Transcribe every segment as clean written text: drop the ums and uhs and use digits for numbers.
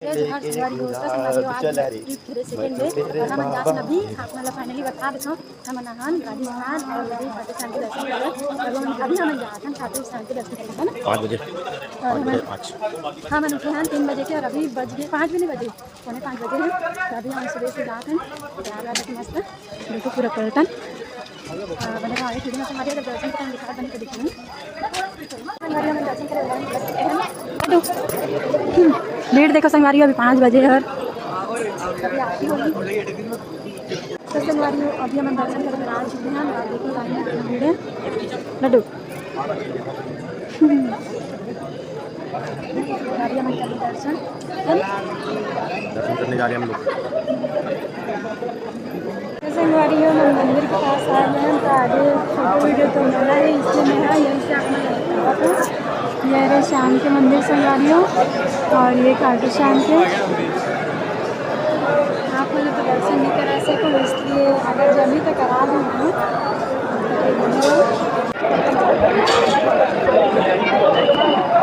हर सवारी हो उसका संभालियो आज फिर सेकंड में और हम जासन अभी आपने फाइनली बता देछो हम नहान राजस्थान और अभी पाकिस्तान के दर्शन करे और अभी हम जासन पाकिस्तान के दर्शन करे ना 5 बजे हम उठे हैं 3 बजे के और अभी बज गए 5 भी नहीं बजे 4:45 बजे हैं तो अभी हम सुबह से जाते हैं तैयार वाला मस्त देखो पूरा पलटन बने आए फिर में हमारे दर्शन के टाइम दिखा बने को दिखेंगे हमारे हम दर्शन करे भीड़ देखो संगवारी अभी 5 बजे और अभी आती होगी तो संगवारी अभी हम दर्शन करके आ चुके हैं और देखो लाइन में भीड़ है लड्डू अभी हम कर दर्शन करने जा रहे हैं हम लोग। संगवारी हम मंदिर के पास आए हैं तो आगे फोटो वीडियो तो मिला है इसलिए मैं यहीं से आपने ये रहे शाम के मंदिर संगवारियों और ये खाटू शाम के आप लोग तो दर्शन नहीं करा सको इसलिए अगर जल्दी तो करा दूँगी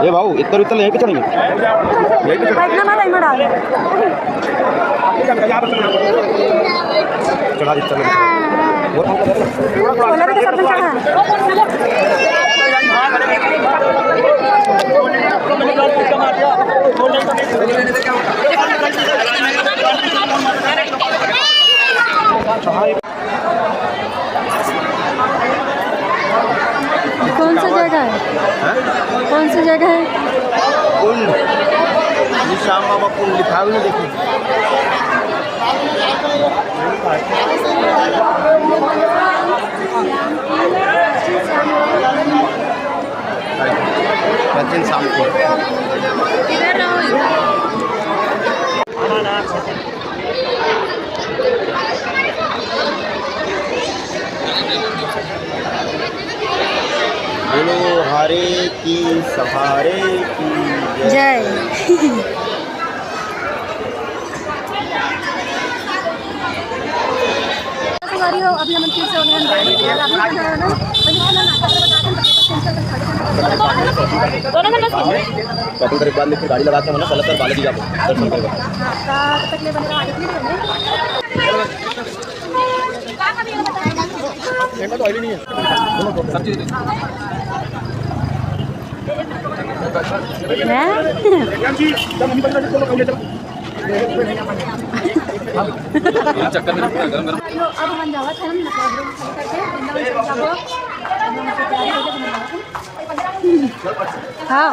ये भाऊ इतर उतर यहीं पे चढ़ेंगे यहीं पे बैठना मत आई मड़ा चढ़ा दी चल बोला भी सब चढ़ा कौन सा जगह है कौन सी जगह है कुंड श्याम बाबा कुंड लिखा हुआ देखिए प्राचीन शाम को बोलो हारे की सहारे की जय अभी हम फिर से हो गए बाद लेकर गाड़ी लगाते हैं ना पहले बाले जी जाते दर्शन करेगा तो ऑयली नहीं है सब चीज चक्कर में अब हम जावा थे हम करके हाँ